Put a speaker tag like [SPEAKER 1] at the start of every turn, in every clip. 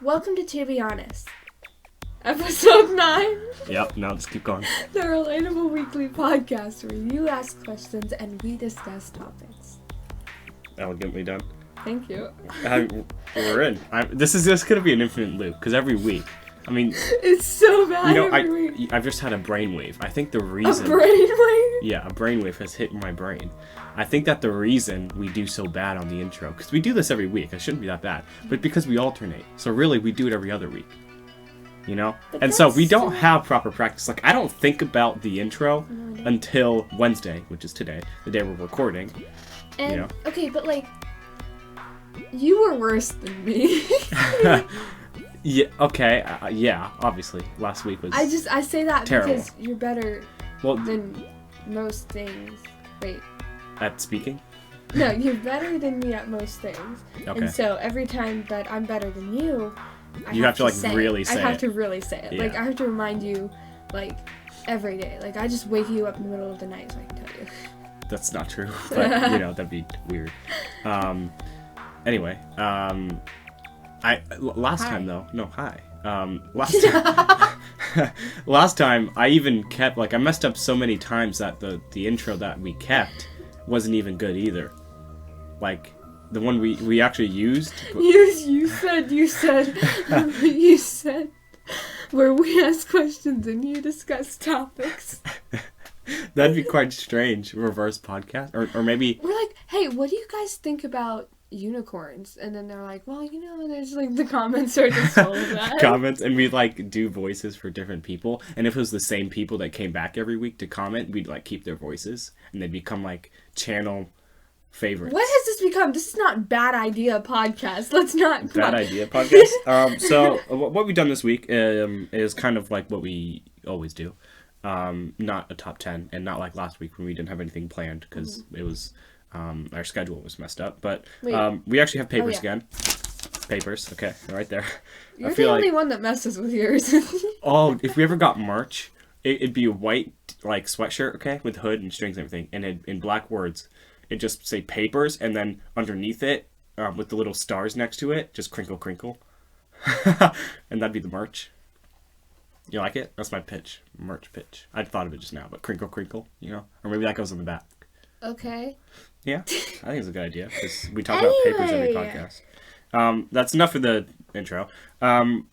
[SPEAKER 1] Welcome to Be Honest, episode 9.
[SPEAKER 2] Yep, now just keep going.
[SPEAKER 1] The relatable weekly podcast where you ask questions and we discuss topics.
[SPEAKER 2] That would get me done.
[SPEAKER 1] Thank you.
[SPEAKER 2] We're in. This is just going to be an infinite loop, because every week, I mean...
[SPEAKER 1] It's so bad every week.
[SPEAKER 2] I've just had a brainwave. I think the reason...
[SPEAKER 1] A brainwave?
[SPEAKER 2] Yeah, a brainwave has hit my brain. I think that the reason we do so bad on the intro, because we do this every week, it shouldn't be that bad, but because we alternate. So really, we do it every other week. You know?
[SPEAKER 1] But
[SPEAKER 2] and so we don't have proper practice. Like, I don't think about the intro until Wednesday, which is today, the day we're recording.
[SPEAKER 1] And,
[SPEAKER 2] you know?
[SPEAKER 1] okay, but like, you were worse than me.
[SPEAKER 2] Yeah, okay, yeah, obviously. Last week was
[SPEAKER 1] I say that
[SPEAKER 2] terrible.
[SPEAKER 1] Because you're better than most things. Wait.
[SPEAKER 2] At speaking?
[SPEAKER 1] No, you're better than me at most things.
[SPEAKER 2] Okay.
[SPEAKER 1] And so every time that I'm better than you, I
[SPEAKER 2] have to really say it.
[SPEAKER 1] I have to really say it.
[SPEAKER 2] Yeah.
[SPEAKER 1] Like, I have to remind you, like, every day. Like, I just wake you up in the middle of the night so I can tell you.
[SPEAKER 2] That's not true, but, you know, that'd be weird. Anyway, last time, though, no, hi. Last time, I even kept, like, I messed up so many times that the intro that we kept wasn't even good either. Like, the one we actually used.
[SPEAKER 1] You said, where we ask questions and you discuss topics.
[SPEAKER 2] That'd be quite strange. Reverse podcast, or maybe
[SPEAKER 1] we're like, hey, what do you guys think about unicorns? And then they're like, well, you know, there's like the comments are just full of that.
[SPEAKER 2] Comments, and we'd like do voices for different people. And if it was the same people that came back every week to comment, we'd like keep their voices, and they'd become like channel favorites.
[SPEAKER 1] What has this become? This is not Bad Idea Podcast. Let's not.
[SPEAKER 2] Bad Idea Podcast. So what we've done this week is kind of like what we always do. Not a top 10, and not like last week when we didn't have anything planned because it was our schedule was messed up. But we actually have papers again. Papers, okay, right there.
[SPEAKER 1] You're the only one that messes with yours.
[SPEAKER 2] Oh, if we ever got merch, it'd be a white like sweatshirt, okay, with hood and strings and everything, and in black words, it'd just say papers, and then underneath it, with the little stars next to it, just crinkle crinkle, and that'd be the merch. You like it? That's my pitch. Merch pitch. I'd thought of it just now, but crinkle crinkle, you know? Or maybe that goes on the back.
[SPEAKER 1] Okay.
[SPEAKER 2] Yeah, I think it's a good idea, because we talk about papers every podcast. That's enough for the intro.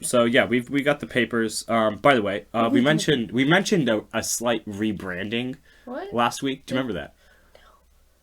[SPEAKER 2] So yeah, we got the papers. By the way, we mentioned a slight rebranding last week. Do you remember that?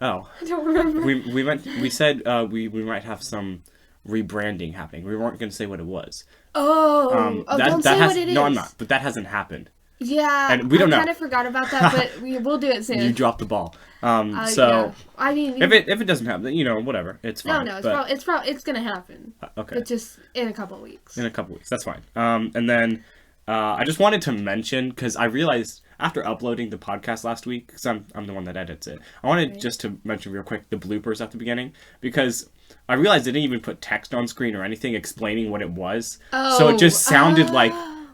[SPEAKER 2] No. Oh.
[SPEAKER 1] I don't remember.
[SPEAKER 2] We said we might have some rebranding happening. We weren't going to say what it was.
[SPEAKER 1] Don't say what it is.
[SPEAKER 2] No, I'm not. But that hasn't happened.
[SPEAKER 1] Yeah,
[SPEAKER 2] and we don't know.
[SPEAKER 1] I kind of forgot about that, but we'll do it soon.
[SPEAKER 2] You dropped the ball. So
[SPEAKER 1] yeah. I mean,
[SPEAKER 2] if it doesn't happen, you know, whatever, it's fine.
[SPEAKER 1] No, it's gonna happen.
[SPEAKER 2] Okay,
[SPEAKER 1] but just in a couple weeks.
[SPEAKER 2] That's fine. And then I just wanted to mention, because I realized after uploading the podcast last week, because I'm the one that edits it, I wanted just to mention real quick the bloopers at the beginning, because I realized I didn't even put text on screen or anything explaining what it was. So it just sounded like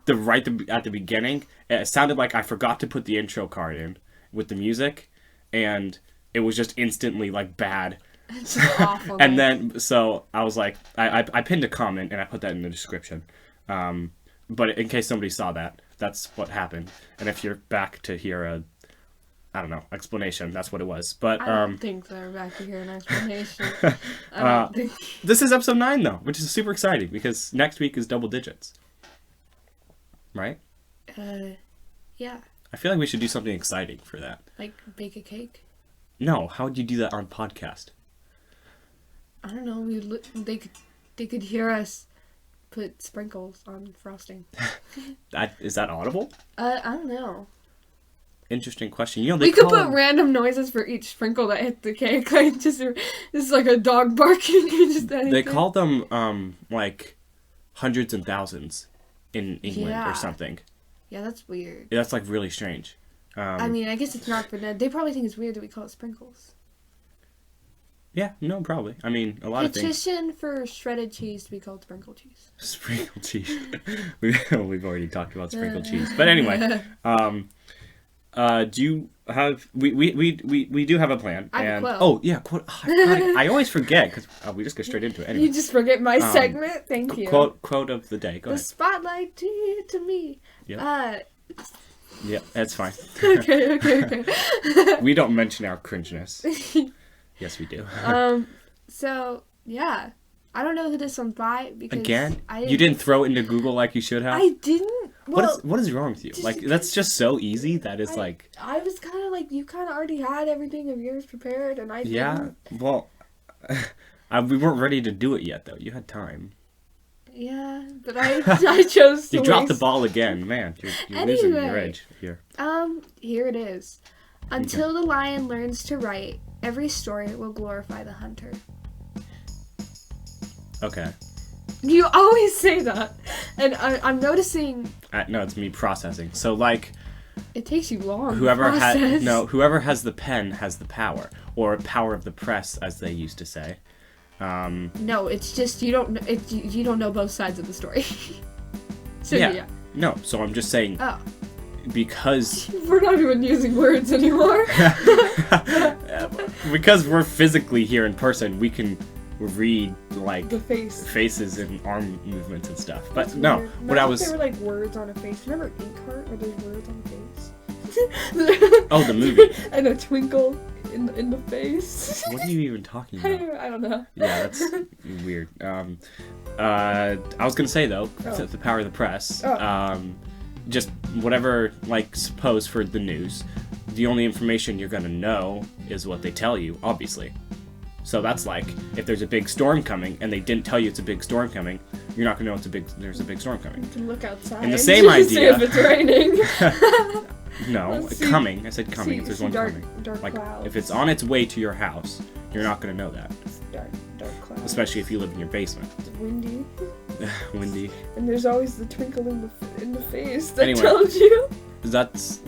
[SPEAKER 2] at the beginning, it sounded like I forgot to put the intro card in with the music, and it was just instantly like bad.
[SPEAKER 1] It's awful.
[SPEAKER 2] And then so I was like, I pinned a comment and I put that in the description. But in case somebody saw that, that's what happened. And if you're back to hear I don't know, explanation, that's what it was. But
[SPEAKER 1] I don't think they're back to hear an explanation. I don't think.
[SPEAKER 2] This is episode 9 though, which is super exciting because next week is double digits. Right?
[SPEAKER 1] Yeah.
[SPEAKER 2] I feel like we should do something exciting for that.
[SPEAKER 1] Like bake a cake?
[SPEAKER 2] No, how would you do that on podcast?
[SPEAKER 1] I don't know. They could hear us put sprinkles on frosting.
[SPEAKER 2] Is that audible?
[SPEAKER 1] I don't know.
[SPEAKER 2] Interesting question. You know,
[SPEAKER 1] we could put random noises for each sprinkle that hit the cake, like just like a dog barking.
[SPEAKER 2] They call them like hundreds and thousands in England or something.
[SPEAKER 1] Yeah, that's weird.
[SPEAKER 2] Yeah, that's like really strange.
[SPEAKER 1] I mean, I guess it's not for them. They probably think it's weird that we call it sprinkles.
[SPEAKER 2] Yeah, no, probably. I mean, a lot of things.
[SPEAKER 1] Petition for shredded cheese to be called sprinkle cheese.
[SPEAKER 2] Sprinkle cheese. We've already talked about sprinkle cheese. But anyway, Do you have we do have a plan?
[SPEAKER 1] I have a quote.
[SPEAKER 2] Oh yeah, quote. Oh, I always forget because we just go straight into it. Anyway.
[SPEAKER 1] You just forget my segment. Thank you.
[SPEAKER 2] Quote of the day. Go
[SPEAKER 1] the
[SPEAKER 2] ahead.
[SPEAKER 1] Spotlight to me.
[SPEAKER 2] Yeah. Yeah, that's fine.
[SPEAKER 1] Okay.
[SPEAKER 2] We don't mention our cringeness. Yes, we do.
[SPEAKER 1] So yeah, I don't know who this one's by because
[SPEAKER 2] Again, you didn't throw it into Google like you should have.
[SPEAKER 1] I didn't. Well,
[SPEAKER 2] what is wrong with you? Like that's just so easy that it's like.
[SPEAKER 1] I was kind of like you kind of already had everything of yours prepared, and I didn't.
[SPEAKER 2] Well, we weren't ready to do it yet though. You had time.
[SPEAKER 1] Yeah, but I chose to
[SPEAKER 2] You dropped the ball again, man. You're losing your edge here.
[SPEAKER 1] Here it is. Until the lion learns to write, every story will glorify the hunter.
[SPEAKER 2] Okay.
[SPEAKER 1] You always say that, and I'm noticing.
[SPEAKER 2] No, it's me processing. So like,
[SPEAKER 1] it takes you long.
[SPEAKER 2] Whoever has the pen has the power, or power of the press, as they used to say.
[SPEAKER 1] No, it's just you don't know both sides of the story. So yeah.
[SPEAKER 2] No, so I'm just saying.
[SPEAKER 1] Oh.
[SPEAKER 2] Because
[SPEAKER 1] we're not even using words anymore.
[SPEAKER 2] Because we're physically here in person, we can read like
[SPEAKER 1] the
[SPEAKER 2] faces and arm movements and stuff. But
[SPEAKER 1] that's
[SPEAKER 2] no,
[SPEAKER 1] weird.
[SPEAKER 2] what I was.
[SPEAKER 1] There were like words on a face. Remember Ink Heart, where there's words on the face?
[SPEAKER 2] Oh, the movie.
[SPEAKER 1] And a twinkle in the face.
[SPEAKER 2] What are you even talking about?
[SPEAKER 1] I don't know.
[SPEAKER 2] Yeah, that's weird. I was gonna say though, the power of the press. Just whatever, like, suppose for the news, the only information you're gonna know is what they tell you, obviously. So that's like, if there's a big storm coming and they didn't tell you it's a big storm coming, you're not gonna know there's a big storm coming.
[SPEAKER 1] You can look outside.
[SPEAKER 2] And the same idea.
[SPEAKER 1] See if it's raining.
[SPEAKER 2] No, coming. I said coming. If there's one coming.
[SPEAKER 1] Dark
[SPEAKER 2] like,
[SPEAKER 1] clouds.
[SPEAKER 2] if it's on its way to your house, you're not gonna know that.
[SPEAKER 1] Dark clouds.
[SPEAKER 2] Especially if you live in your basement.
[SPEAKER 1] It's windy.
[SPEAKER 2] Windy.
[SPEAKER 1] And there's always the twinkle in the face that
[SPEAKER 2] Anyway,
[SPEAKER 1] tells you.
[SPEAKER 2] That's.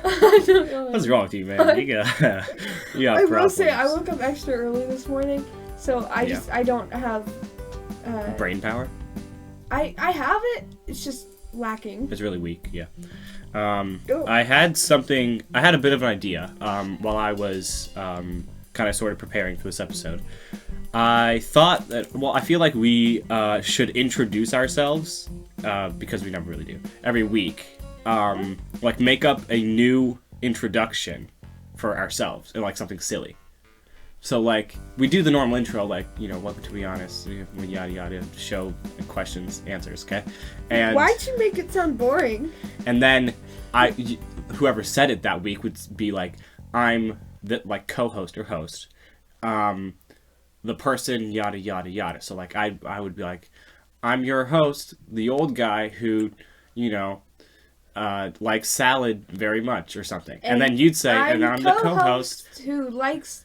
[SPEAKER 1] I don't know.
[SPEAKER 2] What's wrong with you, man? You got
[SPEAKER 1] I will say I woke up extra early this morning, so I don't have
[SPEAKER 2] brain power.
[SPEAKER 1] I have it. It's just lacking.
[SPEAKER 2] It's really weak. Yeah. I had a bit of an idea while I was kind of sort of preparing for this episode. I thought that, I feel like we should introduce ourselves, because we never really do, every week. Like, make up a new introduction for ourselves, and, like, something silly. So, like, we do the normal intro, like, welcome to Be Honest, yada yada, show, questions, answers, okay? And
[SPEAKER 1] why'd you make it sound boring?
[SPEAKER 2] And then, whoever said it that week would be like, I'm the, like, co-host or host, the person, yada yada yada. So, like, I would be like, I'm your host, the old guy who, likes salad very much or something. And then you'd say, and I'm the co-host
[SPEAKER 1] who likes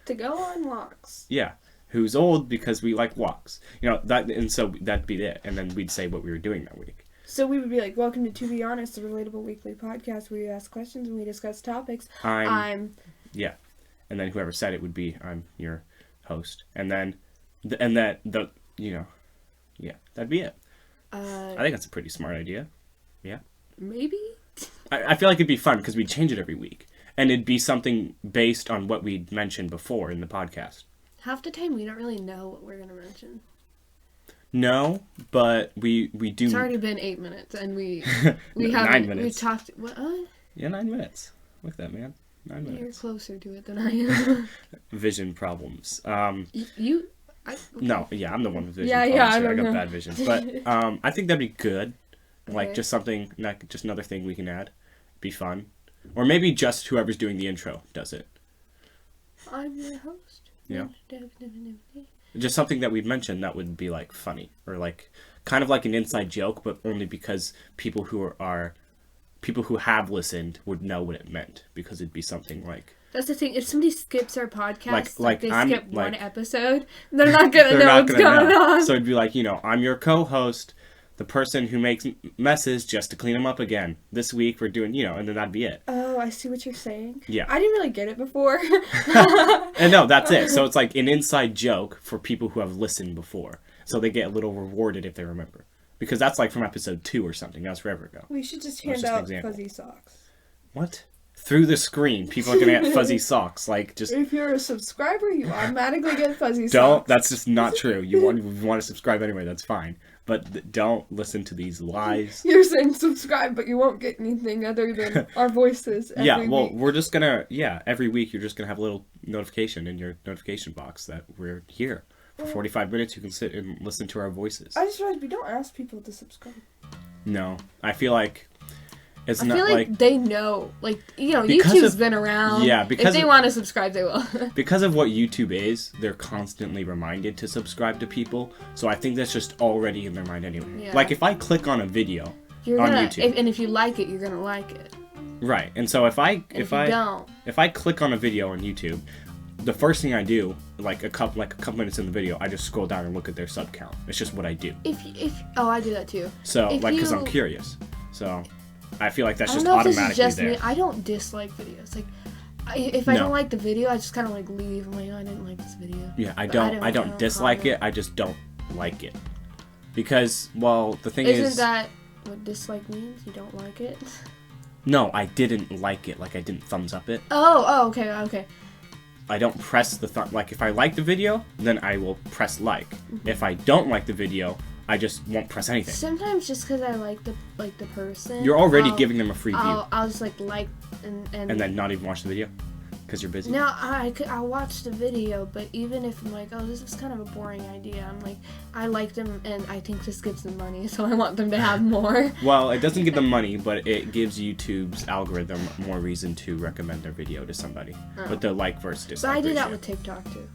[SPEAKER 1] to go on walks.
[SPEAKER 2] Yeah, who's old because we like walks. And so that'd be it. And then we'd say what we were doing that week.
[SPEAKER 1] So we would be like, welcome to Be Honest, the relatable weekly podcast where we ask questions and we discuss topics.
[SPEAKER 2] Yeah. And then whoever said it would be, I'm your host. And then, yeah, that'd be it. I think that's a pretty smart idea. Yeah.
[SPEAKER 1] Maybe?
[SPEAKER 2] I feel like it'd be fun because we'd change it every week. And it'd be something based on what we'd mentioned before in the podcast.
[SPEAKER 1] Half the time we don't really know what we're going to mention.
[SPEAKER 2] No, but we do.
[SPEAKER 1] It's already been 8 minutes and we haven't.
[SPEAKER 2] 9 minutes.
[SPEAKER 1] We talked. What?
[SPEAKER 2] Yeah, 9 minutes. Look at that, man. 9 minutes.
[SPEAKER 1] You're closer to it than I am.
[SPEAKER 2] Vision problems.
[SPEAKER 1] You.
[SPEAKER 2] No, yeah, I'm the one with vision
[SPEAKER 1] problems.
[SPEAKER 2] Yeah,
[SPEAKER 1] I
[SPEAKER 2] got bad vision. But I think that'd be good. Like,
[SPEAKER 1] okay.
[SPEAKER 2] Just something, like, just another thing we can add. Be fun. Or maybe just whoever's doing the intro does it.
[SPEAKER 1] I'm your host.
[SPEAKER 2] Yeah. Just something that we'd mentioned that would be, like, funny. Or, like, kind of like an inside joke, but only because people who have listened would know what it meant. Because it'd be something like...
[SPEAKER 1] That's the thing. If somebody skips our podcast,
[SPEAKER 2] like
[SPEAKER 1] they skip one episode, they're not going to know what's going on.
[SPEAKER 2] So it'd be like, I'm your co-host, the person who makes messes just to clean them up again. This week we're doing, and then that'd be it.
[SPEAKER 1] Oh, I see what you're saying.
[SPEAKER 2] Yeah.
[SPEAKER 1] I didn't really get it before.
[SPEAKER 2] And no, that's it. So it's like an inside joke for people who have listened before. So they get a little rewarded if they remember. Because that's like from episode 2 or something. That was forever ago.
[SPEAKER 1] We should just hand out fuzzy socks.
[SPEAKER 2] What? Through the screen, people are gonna get fuzzy socks. Like, just
[SPEAKER 1] If you're a subscriber, you automatically get fuzzy
[SPEAKER 2] don't.
[SPEAKER 1] socks.
[SPEAKER 2] That's just not true. You want to subscribe anyway. That's fine. But don't listen to these lies.
[SPEAKER 1] You're saying subscribe, but you won't get anything other than our voices every
[SPEAKER 2] Well,
[SPEAKER 1] week.
[SPEAKER 2] we're just gonna every week you're just gonna have a little notification in your notification box that we're here. For 45 minutes, you can sit and listen to our voices.
[SPEAKER 1] I just realized we don't ask people to subscribe.
[SPEAKER 2] No, I feel like it's
[SPEAKER 1] I
[SPEAKER 2] not
[SPEAKER 1] feel like they know, like, you know,
[SPEAKER 2] Because
[SPEAKER 1] YouTube's
[SPEAKER 2] of-
[SPEAKER 1] been around.
[SPEAKER 2] yeah, because
[SPEAKER 1] if they
[SPEAKER 2] of-
[SPEAKER 1] want to subscribe, they will.
[SPEAKER 2] because of what YouTube is. They're constantly reminded to subscribe to people, so I think that's just already in their mind anyway.
[SPEAKER 1] Yeah.
[SPEAKER 2] Like if I click on a video
[SPEAKER 1] You're
[SPEAKER 2] on
[SPEAKER 1] gonna,
[SPEAKER 2] YouTube,
[SPEAKER 1] and if you like it, you're gonna like it.
[SPEAKER 2] right? And so if I
[SPEAKER 1] And if you don't,
[SPEAKER 2] if I click on a video on YouTube, the first thing I do, like a couple minutes in the video, I just scroll down and look at their sub count. It's just what I do.
[SPEAKER 1] if I do that too.
[SPEAKER 2] So
[SPEAKER 1] If
[SPEAKER 2] like, because I'm
[SPEAKER 1] you-
[SPEAKER 2] curious. So I feel like that's
[SPEAKER 1] I don't
[SPEAKER 2] just
[SPEAKER 1] know if this is
[SPEAKER 2] automatically
[SPEAKER 1] just
[SPEAKER 2] there.
[SPEAKER 1] me. I don't dislike videos. Like, if I
[SPEAKER 2] No.
[SPEAKER 1] don't like the video, I just kind of like leave. I'm like, oh, I didn't like this video.
[SPEAKER 2] Yeah, I
[SPEAKER 1] But
[SPEAKER 2] don't dislike
[SPEAKER 1] comment.
[SPEAKER 2] it. I just don't like it. Because, well, the thing
[SPEAKER 1] Isn't
[SPEAKER 2] is,
[SPEAKER 1] that what dislike means? You don't like it?
[SPEAKER 2] no, I didn't like it. Like I didn't thumbs up it.
[SPEAKER 1] Oh, okay.
[SPEAKER 2] I don't press the thumb. Like if I like the video, then I will press like. If I don't like the video, I just won't press anything.
[SPEAKER 1] Sometimes just because I like the person,
[SPEAKER 2] You're already giving them a free view,
[SPEAKER 1] I'll just like and
[SPEAKER 2] then not even watch the video because you're busy.
[SPEAKER 1] now I'll watch the video, but even if I'm like, oh, this is kind of a boring idea, I'm like, I like them and I think this gives them money, so I want them to have more.
[SPEAKER 2] Well, it doesn't give them money, but it gives YouTube's algorithm more reason to recommend their video to somebody. With the like versus
[SPEAKER 1] But
[SPEAKER 2] dislike
[SPEAKER 1] I do that
[SPEAKER 2] ratio.
[SPEAKER 1] with TikTok too.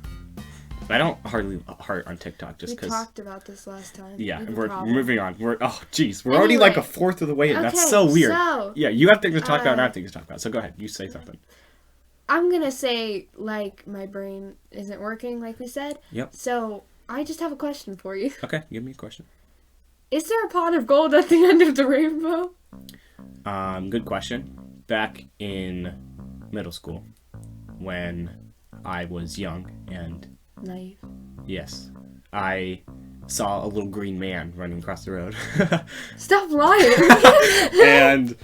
[SPEAKER 2] I don't hardly heart on TikTok just
[SPEAKER 1] We
[SPEAKER 2] because.
[SPEAKER 1] talked about this last time.
[SPEAKER 2] Yeah,
[SPEAKER 1] We have a
[SPEAKER 2] we're
[SPEAKER 1] problem.
[SPEAKER 2] moving on. We're already like a
[SPEAKER 1] Anyway.
[SPEAKER 2] fourth of the way in. That's
[SPEAKER 1] Okay,
[SPEAKER 2] so weird.
[SPEAKER 1] so,
[SPEAKER 2] Yeah, you have things to talk about, and I
[SPEAKER 1] uh,
[SPEAKER 2] have things to talk about. So go ahead, you say something.
[SPEAKER 1] I'm gonna say, like, my brain isn't working, like we said.
[SPEAKER 2] Yep.
[SPEAKER 1] So I just have a question for you.
[SPEAKER 2] Okay, give me a question.
[SPEAKER 1] Is there a pot of gold at the end of the rainbow?
[SPEAKER 2] Good question. Back in middle school, when I was young, and
[SPEAKER 1] Naive.
[SPEAKER 2] yes, I saw a little green man running across the road,
[SPEAKER 1] Stop lying.
[SPEAKER 2] and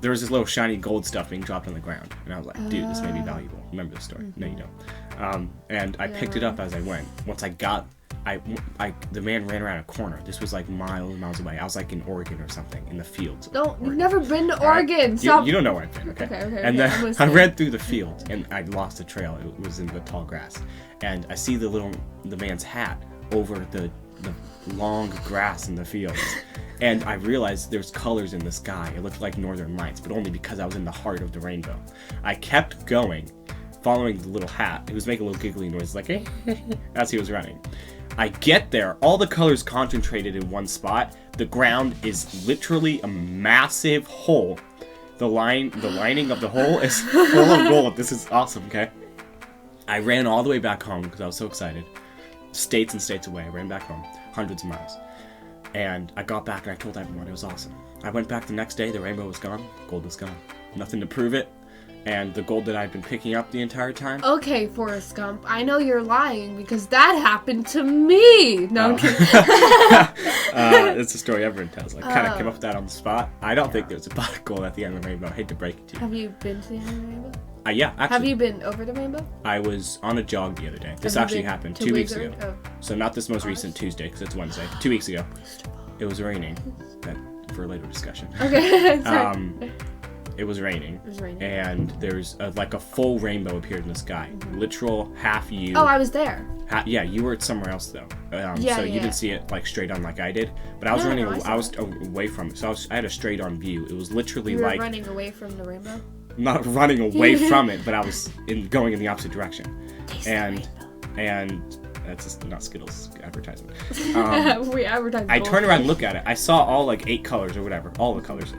[SPEAKER 2] there was this little shiny gold stuff being dropped on the ground, and I was like, dude, this may be valuable. Remember this story? No, you don't. And I picked it up as I went. Once I got, the man ran around a corner. This was like miles and miles away. I was like in Oregon or something, in the fields.
[SPEAKER 1] No, you've
[SPEAKER 2] Oregon.
[SPEAKER 1] never been to
[SPEAKER 2] All right?
[SPEAKER 1] Oregon. Stop.
[SPEAKER 2] You don't know where I've been, okay?
[SPEAKER 1] Okay,
[SPEAKER 2] And
[SPEAKER 1] okay, I'm
[SPEAKER 2] then I
[SPEAKER 1] listening.
[SPEAKER 2] ran through the field, and I lost the trail. It was in the tall grass. And I see the man's hat over the long grass in the fields. And I realized there's colors in the sky. It looked like northern lights, but only because I was in the heart of the rainbow. I kept going, following the little hat. He was making a little giggly noise, like, as he was running. I get there, all the colors concentrated in one spot. The ground is literally a massive hole. The lining of the hole is full of gold. This is awesome, okay? I ran all the way back home because I was so excited. States and states away. I ran back home, hundreds of miles. And I got back and I told everyone it was awesome. I went back the next day, the rainbow was gone, gold was gone. Nothing to prove it. And the gold that I'd been picking up the entire time.
[SPEAKER 1] Okay, Forrest Gump, I know you're lying because that happened to me. No, I'm kidding.
[SPEAKER 2] It's a story everyone tells. I kind of came up with that on the spot. I don't think there's a pot of gold at the end of the rainbow. I hate to break it to you.
[SPEAKER 1] Have you been to the end of the rainbow?
[SPEAKER 2] Yeah, actually.
[SPEAKER 1] Have you been over the rainbow?
[SPEAKER 2] I was on a jog the other day. This
[SPEAKER 1] Have you
[SPEAKER 2] actually
[SPEAKER 1] been
[SPEAKER 2] happened
[SPEAKER 1] to
[SPEAKER 2] 2 weeks
[SPEAKER 1] Wizard?
[SPEAKER 2] ago.
[SPEAKER 1] Oh.
[SPEAKER 2] So not this most recent Tuesday, because it's Wednesday. 2 weeks ago. It was raining. That for a later discussion.
[SPEAKER 1] Okay, sorry.
[SPEAKER 2] It was raining.
[SPEAKER 1] It was raining.
[SPEAKER 2] And there's like a full rainbow appeared in the sky. Literal half you.
[SPEAKER 1] Oh, I was there.
[SPEAKER 2] Yeah, you were somewhere else though.
[SPEAKER 1] Yeah,
[SPEAKER 2] so you
[SPEAKER 1] yeah.
[SPEAKER 2] didn't see it like straight on like I did. But I was
[SPEAKER 1] No,
[SPEAKER 2] running.
[SPEAKER 1] no, I saw
[SPEAKER 2] I was
[SPEAKER 1] it.
[SPEAKER 2] away from it, so I had a straight on view. It was literally
[SPEAKER 1] You were
[SPEAKER 2] like
[SPEAKER 1] running away from the rainbow?
[SPEAKER 2] not running away from it, but I was going in the opposite direction.
[SPEAKER 1] Taste
[SPEAKER 2] And
[SPEAKER 1] the
[SPEAKER 2] and that's just not Skittles advertisement.
[SPEAKER 1] rainbow. We advertised
[SPEAKER 2] I
[SPEAKER 1] gold.
[SPEAKER 2] turned around and looked at it. I saw all like 8 colors or whatever, all the colors,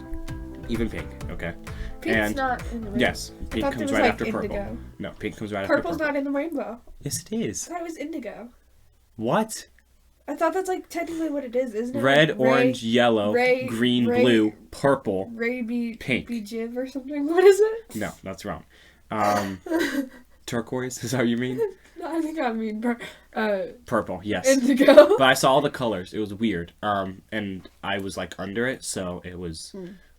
[SPEAKER 2] even pink. Okay.
[SPEAKER 1] Pink's
[SPEAKER 2] and
[SPEAKER 1] not in the rainbow.
[SPEAKER 2] yes, pink
[SPEAKER 1] thought it
[SPEAKER 2] comes
[SPEAKER 1] was,
[SPEAKER 2] right
[SPEAKER 1] like,
[SPEAKER 2] after purple.
[SPEAKER 1] indigo.
[SPEAKER 2] No, pink comes right
[SPEAKER 1] Purple's
[SPEAKER 2] after purple.
[SPEAKER 1] not in the rainbow.
[SPEAKER 2] Yes, it is.
[SPEAKER 1] I thought it was indigo.
[SPEAKER 2] What?
[SPEAKER 1] I thought that's like technically what it is, isn't it?
[SPEAKER 2] Red,
[SPEAKER 1] Like
[SPEAKER 2] orange, yellow, green, blue, purple.
[SPEAKER 1] Ray be
[SPEAKER 2] Pink.
[SPEAKER 1] be Jiv or something. What is it?
[SPEAKER 2] No, that's wrong. Turquoise, is that what you mean?
[SPEAKER 1] No, I think I mean
[SPEAKER 2] Purple, yes.
[SPEAKER 1] indigo.
[SPEAKER 2] But I saw all the colors. It was weird. And I was like under it, so it was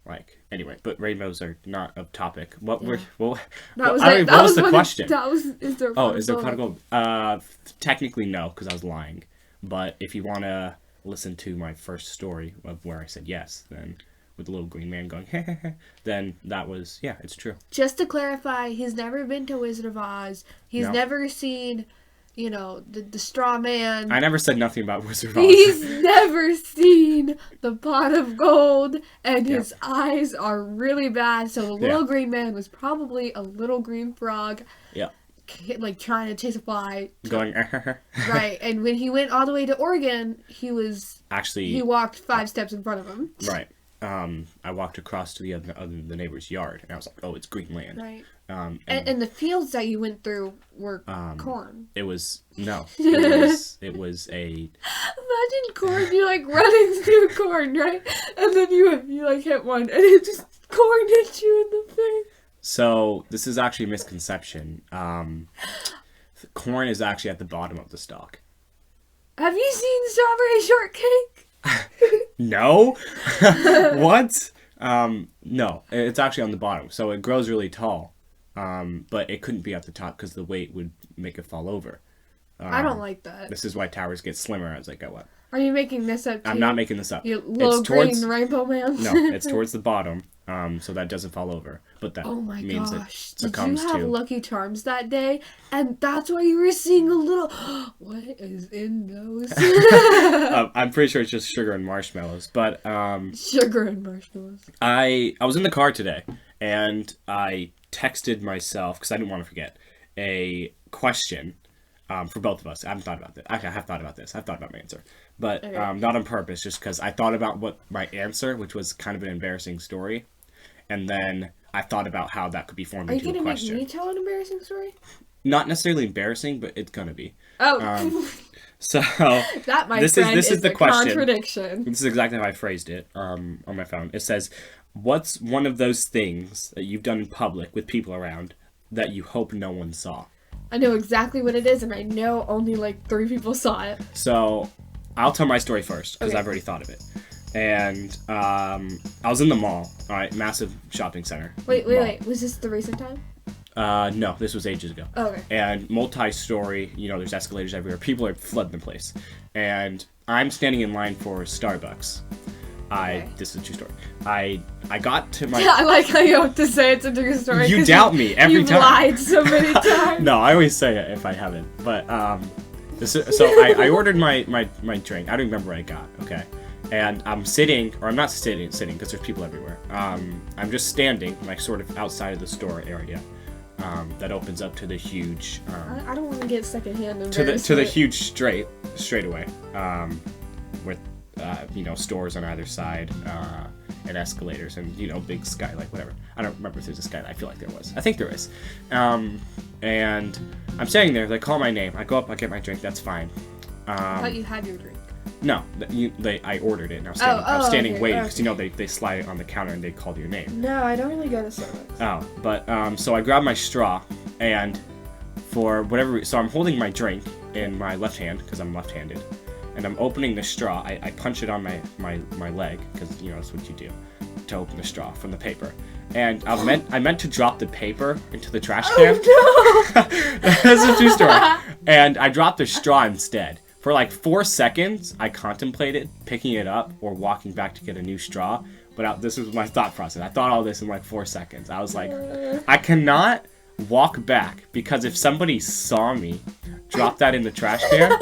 [SPEAKER 2] Like, anyway, but rainbows are not of topic. What
[SPEAKER 1] Yeah.
[SPEAKER 2] were what
[SPEAKER 1] That was
[SPEAKER 2] what was the
[SPEAKER 1] one of-
[SPEAKER 2] question?
[SPEAKER 1] That was is there?
[SPEAKER 2] Oh, is there pot of gold? Technically no, because I was lying. But if you want to listen to my first story of where I said yes, then with the little green man going, then that was, yeah, it's true.
[SPEAKER 1] Just to clarify, he's never been to Wizard of Oz. He's
[SPEAKER 2] No.
[SPEAKER 1] never seen, the straw man.
[SPEAKER 2] I never said nothing about Wizard of Oz.
[SPEAKER 1] He's never seen the pot of gold, and his eyes are really bad. So the little green man was probably a little green frog.
[SPEAKER 2] Yeah.
[SPEAKER 1] Like trying to chase a fly.
[SPEAKER 2] Going,
[SPEAKER 1] Right, and when he went all the way to Oregon, he
[SPEAKER 2] actually,
[SPEAKER 1] walked 5 steps in front of him.
[SPEAKER 2] right. I walked across to the neighbor's yard, and I was like, oh, it's green land.
[SPEAKER 1] Right.
[SPEAKER 2] And
[SPEAKER 1] And the fields that you went through were corn.
[SPEAKER 2] it was it was a
[SPEAKER 1] Imagine corn, you like running through corn, right? And then you like hit one, and it just corn hit you in the face.
[SPEAKER 2] So this is actually a misconception. Corn is actually at the bottom of the stalk.
[SPEAKER 1] Have you seen Strawberry Shortcake?
[SPEAKER 2] No. What? No, it's actually on the bottom. So it grows really tall. But it couldn't be at the top because the weight would make it fall over.
[SPEAKER 1] I don't like that.
[SPEAKER 2] This is why towers get slimmer as they go up.
[SPEAKER 1] Are you making this up too?
[SPEAKER 2] I'm not making this up.
[SPEAKER 1] You little green rainbow man?
[SPEAKER 2] No, it's towards the bottom, so that doesn't fall over. But that
[SPEAKER 1] Oh my
[SPEAKER 2] means
[SPEAKER 1] gosh.
[SPEAKER 2] it
[SPEAKER 1] Did you
[SPEAKER 2] succumbs
[SPEAKER 1] have
[SPEAKER 2] to...
[SPEAKER 1] Lucky Charms that day? And that's why you were seeing a little... What is in those?
[SPEAKER 2] I'm pretty sure it's just sugar and marshmallows. But
[SPEAKER 1] Sugar and marshmallows.
[SPEAKER 2] I was in the car today, and I texted myself, because I didn't want to forget, a question for both of us. I haven't thought about this. Actually, I have thought about this. I've thought about my answer. But not on purpose, just because I thought about what my answer, which was kind of an embarrassing story. And then I thought about how that could be formed into a question.
[SPEAKER 1] Are you going to make me tell an embarrassing story?
[SPEAKER 2] Not necessarily embarrassing, but it's going to be.
[SPEAKER 1] Oh.
[SPEAKER 2] So
[SPEAKER 1] that, my
[SPEAKER 2] this
[SPEAKER 1] friend,
[SPEAKER 2] is the
[SPEAKER 1] a
[SPEAKER 2] question.
[SPEAKER 1] Contradiction.
[SPEAKER 2] This is exactly how I phrased it on my phone. It says, what's one of those things that you've done in public with people around that you hope no one saw?
[SPEAKER 1] I know exactly what it is, and I know only like 3 people saw it.
[SPEAKER 2] So I'll tell my story first, because
[SPEAKER 1] Okay.
[SPEAKER 2] I've already thought of it. And I was in the mall, all right, massive shopping center.
[SPEAKER 1] Wait.
[SPEAKER 2] Mall.
[SPEAKER 1] Was this the recent time?
[SPEAKER 2] No, this was ages ago.
[SPEAKER 1] Oh, okay.
[SPEAKER 2] And multi-story, there's escalators everywhere. People are flooding the place. And I'm standing in line for Starbucks.
[SPEAKER 1] Okay.
[SPEAKER 2] This is a true story. I got to my...
[SPEAKER 1] I like how you have to say it's a true story.
[SPEAKER 2] You
[SPEAKER 1] 'cause
[SPEAKER 2] doubt me every
[SPEAKER 1] you've
[SPEAKER 2] time.
[SPEAKER 1] lied so many times.
[SPEAKER 2] No, I always say it if I haven't. But, so I ordered my drink. I don't remember what I got, okay? And I'm sitting, or I'm not sitting because there's people everywhere. I'm just standing, like, sort of outside of the store area. That opens up to the huge...
[SPEAKER 1] I don't want to get secondhand embarrassment.
[SPEAKER 2] to the huge straightaway, with stores on either side, and escalators, and big skylight, whatever. I don't remember if there's a skylight. I feel like there was. I think there is. And I'm standing there. They call my name. I go up. I get my drink. That's fine.
[SPEAKER 1] I thought you had your drink.
[SPEAKER 2] No, I ordered it, and I was standing
[SPEAKER 1] okay,
[SPEAKER 2] waiting because
[SPEAKER 1] okay.
[SPEAKER 2] they slide it on the counter and they call your name.
[SPEAKER 1] No, I don't really go to Starbucks.
[SPEAKER 2] Oh, but so I grab my straw, and for whatever, so I'm holding my drink in my left hand because I'm left-handed, and I'm opening the straw. I punch it on my leg because that's what you do to open the straw from the paper. And I meant to drop the paper into the trash can.
[SPEAKER 1] Oh, no!
[SPEAKER 2] That's a true story. And I dropped the straw instead. For like 4 seconds, I contemplated picking it up or walking back to get a new straw. But this was my thought process. I thought all this in like 4 seconds. I was like, I cannot walk back because if somebody saw me drop that in the trash can,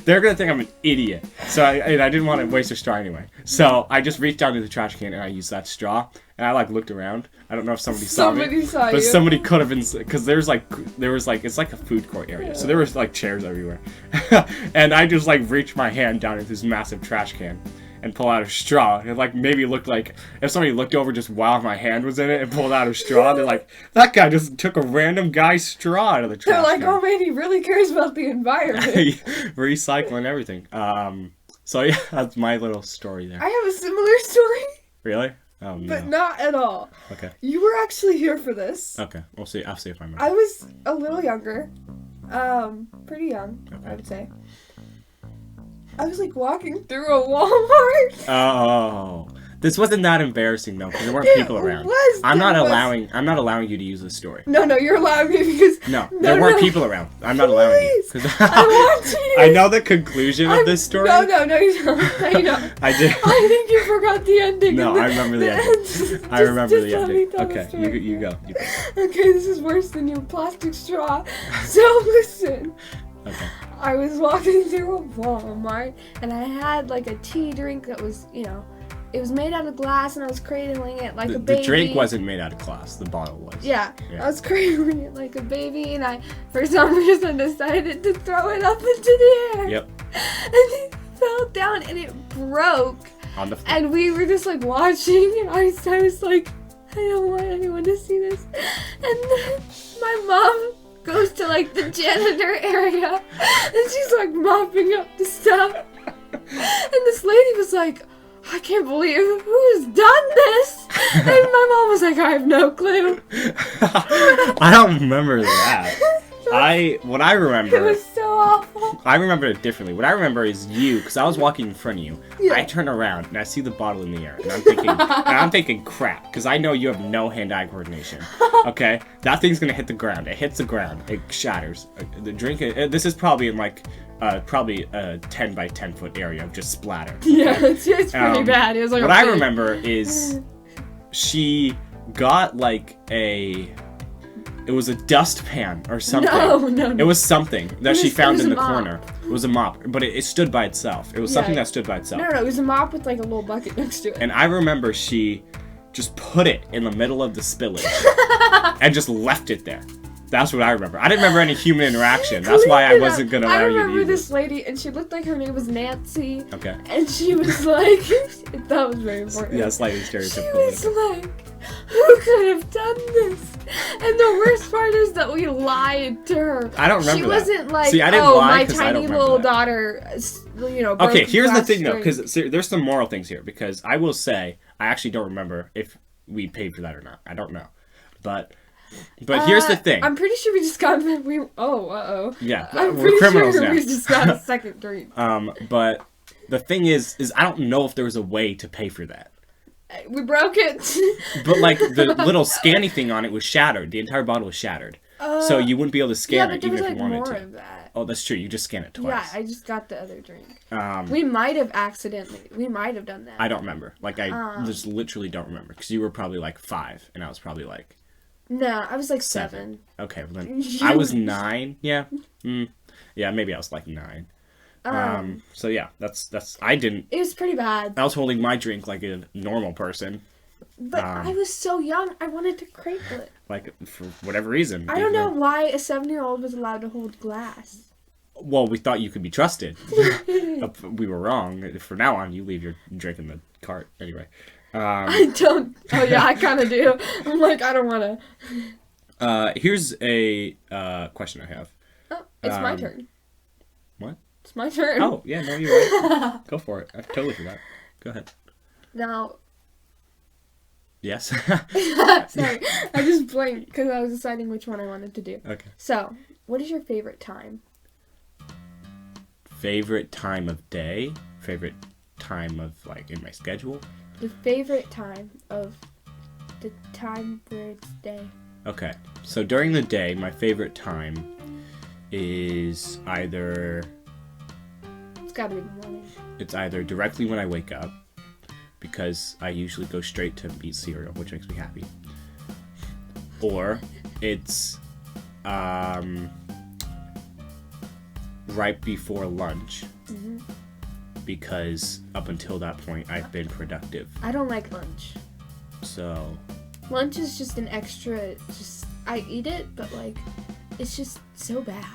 [SPEAKER 2] they're going to think I'm an idiot. So I didn't want to waste a straw anyway. So I just reached down to the trash can and I used that straw. And I like looked around. I don't know if somebody saw me.
[SPEAKER 1] Somebody saw
[SPEAKER 2] but
[SPEAKER 1] you.
[SPEAKER 2] somebody could have been, because there was like it's like a food court area. So there was like chairs everywhere. And I just like reached my hand down into this massive trash can and pull out a straw. It like maybe looked like if somebody looked over just while my hand was in it and pulled out a straw, they're like, that guy just took a random guy's straw out of the trash
[SPEAKER 1] They're like,
[SPEAKER 2] can.
[SPEAKER 1] oh man, he really cares about the environment.
[SPEAKER 2] Recycling everything. So yeah, that's my little story there.
[SPEAKER 1] I have a similar story,
[SPEAKER 2] Really? Oh no.
[SPEAKER 1] but not at all.
[SPEAKER 2] Okay.
[SPEAKER 1] You were actually here for this.
[SPEAKER 2] Okay. We'll see. I'll see if I remember.
[SPEAKER 1] I was a little younger. Pretty young,
[SPEAKER 2] Okay.
[SPEAKER 1] I would say. I was like walking through a Walmart.
[SPEAKER 2] Oh, This wasn't that embarrassing though, because there weren't people around. I'm not allowing you to use this story.
[SPEAKER 1] No, you're allowing me because
[SPEAKER 2] there weren't people around. I'm not allowing you.
[SPEAKER 1] I want to.
[SPEAKER 2] I know the conclusion of this story.
[SPEAKER 1] No, you don't. No, you don't.
[SPEAKER 2] I did.
[SPEAKER 1] I think you forgot the ending.
[SPEAKER 2] No, I remember the ending. I remember the ending. Okay, you go.
[SPEAKER 1] Okay, this is worse than your plastic straw. So listen.
[SPEAKER 2] Okay.
[SPEAKER 1] I was walking through a Walmart and I had like a tea drink that was, it was made out of glass and I was cradling it like a baby.
[SPEAKER 2] The drink wasn't made out of glass. The bottle was.
[SPEAKER 1] Yeah. I was cradling it like a baby and I, for some reason, decided to throw it up into the air.
[SPEAKER 2] Yep.
[SPEAKER 1] And it fell down and it broke.
[SPEAKER 2] On the floor.
[SPEAKER 1] And we were just like watching and I was like, I don't want anyone to see this. And then my mom goes to like the janitor area and she's like mopping up the stuff. And this lady was like, I can't believe who's done this. And my mom was like, I have no clue.
[SPEAKER 2] I don't remember that. What I remember.
[SPEAKER 1] It was so awful.
[SPEAKER 2] I remember it differently. What I remember is you, because I was walking in front of you.
[SPEAKER 1] Yeah.
[SPEAKER 2] I turn around and I see the bottle in the air, and I'm thinking, crap, because I know you have no hand-eye coordination. Okay, that thing's gonna hit the ground. It hits the ground. It shatters. The drink. This is probably in like. Probably a 10 by 10 foot area of just splatter.
[SPEAKER 1] Yeah, it's pretty bad. It was like
[SPEAKER 2] what I remember is she got like it was a dustpan or something.
[SPEAKER 1] No.
[SPEAKER 2] It was something that she found in the corner. It was a mop, but it stood by itself. It was something that stood by itself.
[SPEAKER 1] No, it was a mop with like a little bucket next to it.
[SPEAKER 2] And I remember she just put it in the middle of the spillage and just left it there. That's what I remember. I didn't remember any human interaction. That's why I wasn't going to allow you to use it.
[SPEAKER 1] I remember this lady, and she looked like her name was Nancy.
[SPEAKER 2] Okay.
[SPEAKER 1] And she was like, that was very important.
[SPEAKER 2] Yeah, slightly stereotypical.
[SPEAKER 1] She was like, who could have done this? And the worst part is that we lied to her.
[SPEAKER 2] I don't remember
[SPEAKER 1] She wasn't like,
[SPEAKER 2] see, I didn't lie
[SPEAKER 1] my tiny little daughter, broke
[SPEAKER 2] okay, here's the thing, though,
[SPEAKER 1] drink.
[SPEAKER 2] because there's some moral things here. Because I will say, I actually don't remember if we paid for that or not. I don't know. But here's the thing.
[SPEAKER 1] I'm pretty sure we just got yeah,
[SPEAKER 2] we're criminals
[SPEAKER 1] sure
[SPEAKER 2] now.
[SPEAKER 1] We just got a second drink.
[SPEAKER 2] But the thing is I don't know if there was a way to pay for that.
[SPEAKER 1] We broke it.
[SPEAKER 2] But like the little scanning thing on it was shattered. The entire bottle was shattered. So you wouldn't be able to scan it even if you wanted to.
[SPEAKER 1] Of that.
[SPEAKER 2] Oh, that's true. You just scan it twice.
[SPEAKER 1] Yeah, I just got the other drink. We might have done that.
[SPEAKER 2] I don't remember. Like I just literally don't remember because you were probably like 5 and I was probably like.
[SPEAKER 1] No, I was like 7.
[SPEAKER 2] Okay, well then I was 9. Yeah, yeah, maybe I was like 9. So yeah, that's I didn't.
[SPEAKER 1] It was pretty bad.
[SPEAKER 2] I was holding my drink like a normal person.
[SPEAKER 1] But I was so young, I wanted to cradle it.
[SPEAKER 2] Like for whatever reason.
[SPEAKER 1] I don't know why a 7-year-old was allowed to hold glass.
[SPEAKER 2] Well, we thought you could be trusted. We were wrong. From now on, you leave your drink in the cart anyway.
[SPEAKER 1] I don't. Oh yeah, I kind of do. I'm like, I don't want
[SPEAKER 2] to. Here's a question I have.
[SPEAKER 1] Oh, it's my turn.
[SPEAKER 2] What?
[SPEAKER 1] It's my turn.
[SPEAKER 2] Oh yeah, no, you're right. Go for it. I totally forgot. Go ahead.
[SPEAKER 1] Now.
[SPEAKER 2] Yes.
[SPEAKER 1] Sorry, I just blanked because I was deciding which one I wanted to do.
[SPEAKER 2] Okay.
[SPEAKER 1] So, what is your favorite time?
[SPEAKER 2] Favorite time of day? Favorite time of like in my schedule?
[SPEAKER 1] The favorite time of the time where it's day.
[SPEAKER 2] Okay. So during the day, my favorite time is either...
[SPEAKER 1] It's gotta be the morning.
[SPEAKER 2] It's either directly when I wake up, because I usually go straight to eat cereal, which makes me happy. Or it's right before lunch. Mm-hmm. Because up until that point, I've been productive.
[SPEAKER 1] I don't like lunch.
[SPEAKER 2] So...
[SPEAKER 1] Lunch is just an extra, I eat it, but like, it's just so bad.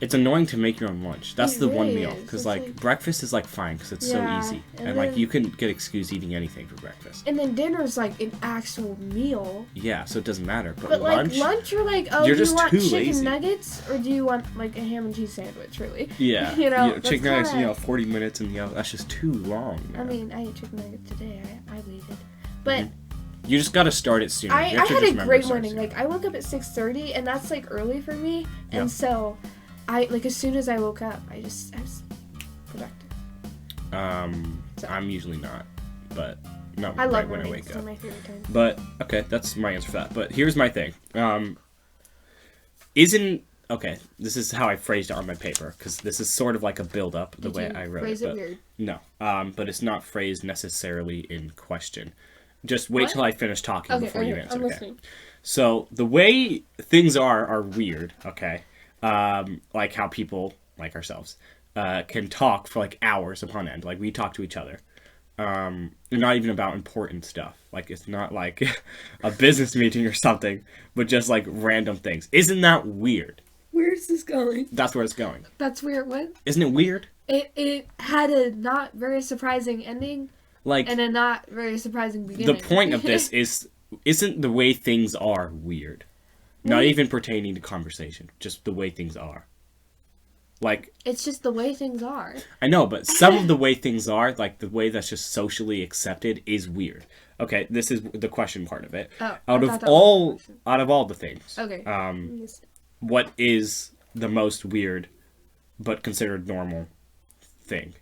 [SPEAKER 2] It's annoying to make your own lunch. That's the
[SPEAKER 1] really
[SPEAKER 2] one meal. Because like, breakfast is like fine, because it's so easy. And like, you can get excused eating anything for breakfast.
[SPEAKER 1] And then dinner's like an actual meal.
[SPEAKER 2] Yeah, so it doesn't matter. But
[SPEAKER 1] lunch... Like, lunch you're like, oh,
[SPEAKER 2] you're
[SPEAKER 1] do you want chicken
[SPEAKER 2] lazy.
[SPEAKER 1] Nuggets? Or do you want like a ham and cheese sandwich, really?
[SPEAKER 2] Yeah.
[SPEAKER 1] You know,
[SPEAKER 2] chicken nuggets, 40 minutes in the oven. That's just too long.
[SPEAKER 1] I mean, I ate chicken nuggets today. I waited. But... Mm-hmm.
[SPEAKER 2] You just gotta start it sooner.
[SPEAKER 1] I had a great morning. Like, I woke up at 6:30, and that's like early for me. And so... as soon as I woke up, I was productive.
[SPEAKER 2] I'm usually not. but not
[SPEAKER 1] I love
[SPEAKER 2] right when I
[SPEAKER 1] mornings.
[SPEAKER 2] wake
[SPEAKER 1] They're
[SPEAKER 2] up.
[SPEAKER 1] my favorite time.
[SPEAKER 2] But okay, that's my answer for that. But here's my thing. Okay, this is how I phrased it on my paper, because this is sort of like a build-up, the way I wrote
[SPEAKER 1] phrase
[SPEAKER 2] it.
[SPEAKER 1] it
[SPEAKER 2] But
[SPEAKER 1] weird?
[SPEAKER 2] no, but it's not phrased necessarily in question. Just wait till I finish talking before you answer,
[SPEAKER 1] I'm
[SPEAKER 2] okay?
[SPEAKER 1] listening.
[SPEAKER 2] So, the way things are weird, okay? Like how people, like ourselves, can talk for, like, hours upon end. Like, we talk to each other. Not even about important stuff. Like, it's not like a business meeting or something, but just, like, random things. Isn't that weird?
[SPEAKER 1] Where's this going?
[SPEAKER 2] That's where it's going.
[SPEAKER 1] That's weird. What?
[SPEAKER 2] Isn't it weird?
[SPEAKER 1] It had a not very surprising ending,
[SPEAKER 2] Like,
[SPEAKER 1] and a not very surprising beginning.
[SPEAKER 2] the point of this isn't the way things are weird. Not even pertaining to conversation. Just the way things are. Like,
[SPEAKER 1] it's just the way things are.
[SPEAKER 2] I know, but some of the way things are, like the way that's just socially accepted, is weird. Okay, this is the question part of it.
[SPEAKER 1] Oh,
[SPEAKER 2] out of all the things,
[SPEAKER 1] okay.
[SPEAKER 2] What is the most weird but considered normal thing?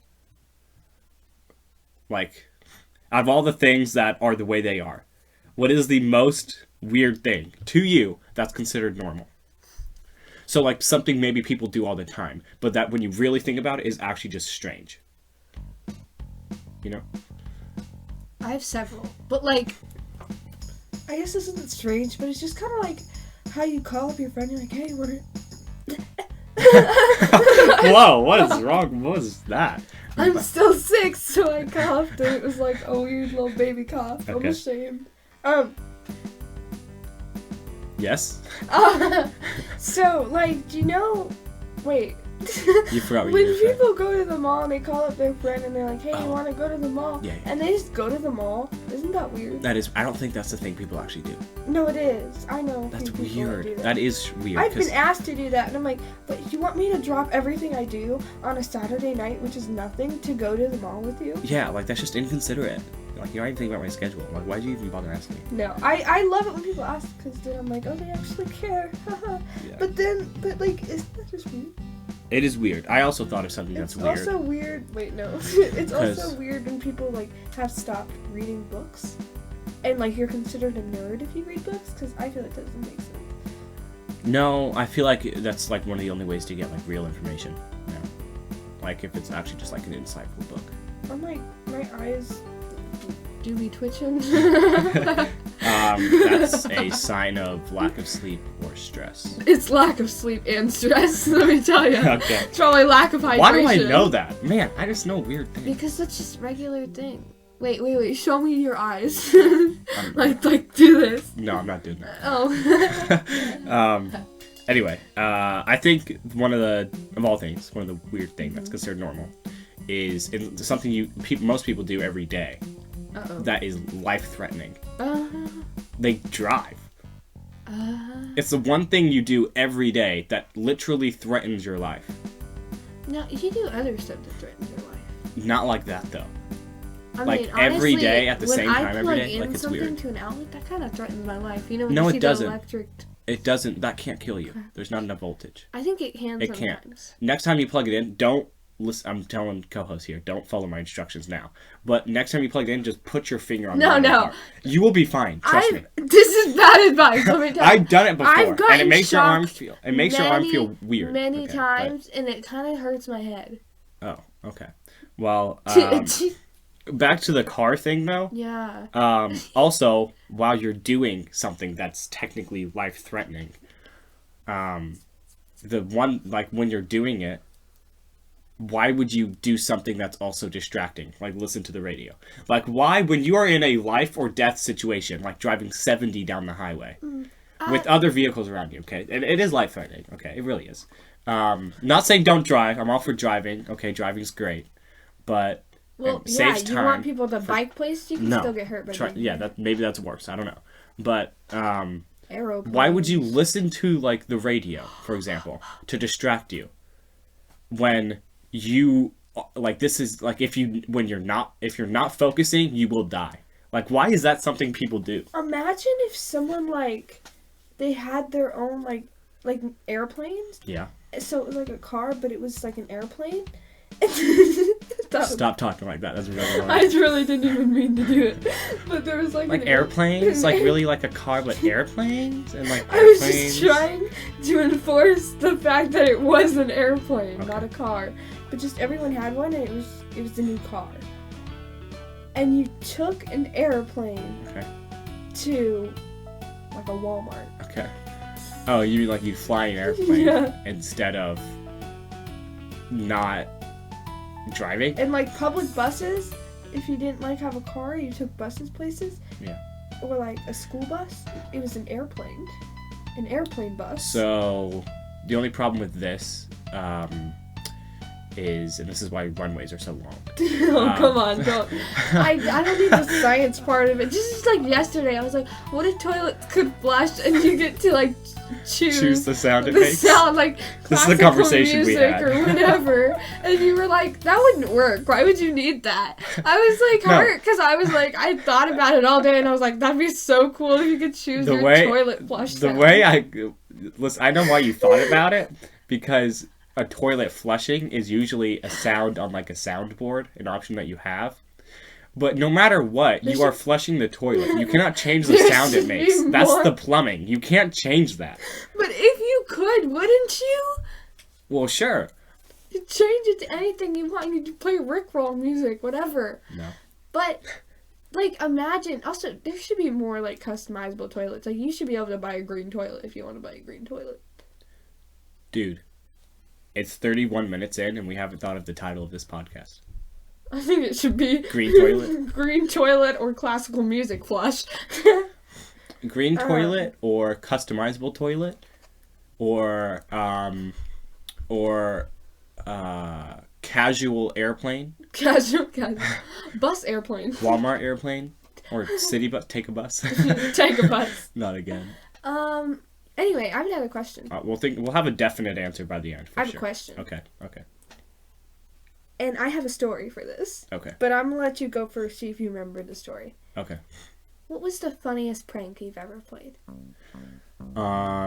[SPEAKER 2] Like, out of all the things that are the way they are, what is the most weird thing to you that's considered normal? So, like, something maybe people do all the time, but that when you really think about it is actually just strange. You know?
[SPEAKER 1] I have several, but like, I guess this isn't strange, but it's just kind of like how you call up your friend and you're like, hey, what
[SPEAKER 2] Whoa, what is wrong? What was that?
[SPEAKER 1] I'm still sick, so I coughed and it was like a weird little baby cough. I'm
[SPEAKER 2] Okay.
[SPEAKER 1] ashamed.
[SPEAKER 2] Yes?
[SPEAKER 1] So, like, do you know, wait.
[SPEAKER 2] You forgot what
[SPEAKER 1] when
[SPEAKER 2] you were saying.
[SPEAKER 1] people go to the mall and they call up their friend and they're like, hey, you want to go to the mall?
[SPEAKER 2] Yeah.
[SPEAKER 1] And they just go to the mall. Isn't that weird?
[SPEAKER 2] That is, I don't think that's the thing people actually do.
[SPEAKER 1] No, it is. I know.
[SPEAKER 2] That's
[SPEAKER 1] people
[SPEAKER 2] weird.
[SPEAKER 1] do
[SPEAKER 2] That is weird.
[SPEAKER 1] I've
[SPEAKER 2] 'cause-
[SPEAKER 1] been asked to do that, and I'm like, but you want me to drop everything I do on a Saturday night, which is nothing, to go to the mall with you?
[SPEAKER 2] Yeah, like, that's just inconsiderate. Like, you're not even thinking about my schedule. Like, why do you even bother asking me?
[SPEAKER 1] No, I love it when people ask, because then I'm like, oh, they actually care.
[SPEAKER 2] Yeah.
[SPEAKER 1] But like, isn't that just weird?
[SPEAKER 2] It is weird. I also thought of something that's
[SPEAKER 1] It's
[SPEAKER 2] weird.
[SPEAKER 1] also weird. Wait, no. It's
[SPEAKER 2] 'Cause-
[SPEAKER 1] also weird when people like have stopped reading books, and like you're considered a nerd if you read books. Because I feel it doesn't make sense.
[SPEAKER 2] No, I feel like that's like one of the only ways to get like real information. Yeah. Like if it's actually just like an insightful book.
[SPEAKER 1] I'm like, my eyes do be twitching.
[SPEAKER 2] That's a sign of lack of sleep or stress.
[SPEAKER 1] It's lack of sleep and stress. Let me tell you.
[SPEAKER 2] Okay.
[SPEAKER 1] It's probably lack of hydration.
[SPEAKER 2] Why do I know that? Man, I just know weird things.
[SPEAKER 1] Because that's just regular thing. Wait. Show me your eyes. like do this.
[SPEAKER 2] No, I'm not doing that.
[SPEAKER 1] Oh.
[SPEAKER 2] Anyway, I think one of all things, one of the weird things that's considered normal is something most people do every day.
[SPEAKER 1] Uh-oh.
[SPEAKER 2] That is life-threatening. They drive. It's the one thing you do every day that literally threatens your life.
[SPEAKER 1] No, you do other stuff that threatens your life.
[SPEAKER 2] Not like that, though.
[SPEAKER 1] I
[SPEAKER 2] Like,
[SPEAKER 1] mean,
[SPEAKER 2] every
[SPEAKER 1] honestly,
[SPEAKER 2] day at the
[SPEAKER 1] when
[SPEAKER 2] same
[SPEAKER 1] I
[SPEAKER 2] time every
[SPEAKER 1] plug
[SPEAKER 2] day,
[SPEAKER 1] in
[SPEAKER 2] like, it's
[SPEAKER 1] something
[SPEAKER 2] weird.
[SPEAKER 1] to an outlet, that kind of threatens my life. You know, when
[SPEAKER 2] No,
[SPEAKER 1] you
[SPEAKER 2] it
[SPEAKER 1] see
[SPEAKER 2] doesn't.
[SPEAKER 1] the electric.
[SPEAKER 2] It doesn't. That can't kill you. There's not enough voltage.
[SPEAKER 1] I think it can
[SPEAKER 2] It
[SPEAKER 1] sometimes.
[SPEAKER 2] can't. Next time you plug it in, don't listen. I'm telling co-hosts here, don't follow my instructions now. But next time you plug it in, just put your finger on the
[SPEAKER 1] No.
[SPEAKER 2] part. You will be fine. Trust me.
[SPEAKER 1] This is bad advice. Let me tell you.
[SPEAKER 2] I've done it before,
[SPEAKER 1] I've gotten
[SPEAKER 2] and it makes your arm
[SPEAKER 1] shocked
[SPEAKER 2] feel. It makes your arm feel weird.
[SPEAKER 1] Many
[SPEAKER 2] Okay,
[SPEAKER 1] times, and it kind of hurts my head.
[SPEAKER 2] Oh, okay. Well, back to the car thing though.
[SPEAKER 1] Yeah.
[SPEAKER 2] Also, while you're doing something that's technically life-threatening, the one, like, when you're doing it, why would you do something that's also distracting? Like, listen to the radio. Like, why, when you are in a life or death situation, like driving 70 down the highway with other vehicles around you, okay? It is life-threatening, okay? It really is. Not saying don't drive. I'm all for driving. Okay, driving's great. But
[SPEAKER 1] Well,
[SPEAKER 2] it
[SPEAKER 1] yeah,
[SPEAKER 2] saves
[SPEAKER 1] you
[SPEAKER 2] time
[SPEAKER 1] want people to bike places, you can
[SPEAKER 2] No.
[SPEAKER 1] still get hurt by doing
[SPEAKER 2] Yeah, maybe that's worse. I don't know. But
[SPEAKER 1] aeroplanes.
[SPEAKER 2] why would you listen to, like, the radio, for example, to distract you when you, like, this is, like, if you're not focusing, you will die. Like, why is that something people do?
[SPEAKER 1] Imagine if someone, like, they had their own, like airplanes.
[SPEAKER 2] Yeah.
[SPEAKER 1] So it was like a car, but it was like an airplane.
[SPEAKER 2] Stop talking like that. That's really wrong.
[SPEAKER 1] I really didn't even mean to do it. But there was like
[SPEAKER 2] airplanes, like really like a car, but airplanes and like
[SPEAKER 1] I was
[SPEAKER 2] airplanes.
[SPEAKER 1] just trying to enforce the fact that it was an airplane, not a car. But just everyone had one, and it was a new car. And you took an airplane to like a Walmart.
[SPEAKER 2] Okay. Oh, you mean like you fly an airplane instead of not driving?
[SPEAKER 1] And like public buses, if you didn't like have a car, you took buses places.
[SPEAKER 2] Yeah.
[SPEAKER 1] Or like a school bus, it was an airplane bus.
[SPEAKER 2] So the only problem with this is, and this is why runways are so long.
[SPEAKER 1] Oh, come on, don't. I don't need the science part of it. Just like yesterday, I was like, what if toilets could flush and you get to like choose
[SPEAKER 2] the sound it
[SPEAKER 1] the
[SPEAKER 2] makes?
[SPEAKER 1] sound, like
[SPEAKER 2] This is the conversation we
[SPEAKER 1] music
[SPEAKER 2] had.
[SPEAKER 1] or whatever. And you were like, that wouldn't work. Why would you need that? I was like hurt because I was like, I thought about it all day and I was like, that'd be so cool if you could choose your toilet flush sound.
[SPEAKER 2] Listen, I know why you thought about it, because a toilet flushing is usually a sound on like a soundboard, an option that you have. But no matter what, you are flushing the toilet. You cannot change the sound it makes. That's the plumbing. You can't change that.
[SPEAKER 1] But if you could, wouldn't you?
[SPEAKER 2] Well, sure.
[SPEAKER 1] You change it to anything you want. You could play Rickroll music, whatever.
[SPEAKER 2] No.
[SPEAKER 1] But, like, imagine. Also, there should be more, like, customizable toilets. Like, you should be able to buy a green toilet if you want to buy a green toilet.
[SPEAKER 2] Dude, it's 31 minutes in and we haven't thought of the title of this podcast.
[SPEAKER 1] I think it should be
[SPEAKER 2] Green Toilet.
[SPEAKER 1] Green Toilet or Classical Music Flush.
[SPEAKER 2] Green toilet or customizable toilet or casual airplane.
[SPEAKER 1] Casual. Bus airplane.
[SPEAKER 2] Walmart airplane or city bus. Take a bus.
[SPEAKER 1] Take a bus.
[SPEAKER 2] Not again.
[SPEAKER 1] Anyway, I have another question.
[SPEAKER 2] We'll have a definite answer by the end.
[SPEAKER 1] I have a question.
[SPEAKER 2] Okay.
[SPEAKER 1] And I have a story for this.
[SPEAKER 2] Okay.
[SPEAKER 1] But I'm gonna let you go first, see if you remember the story.
[SPEAKER 2] Okay.
[SPEAKER 1] What was the funniest prank you've ever played? I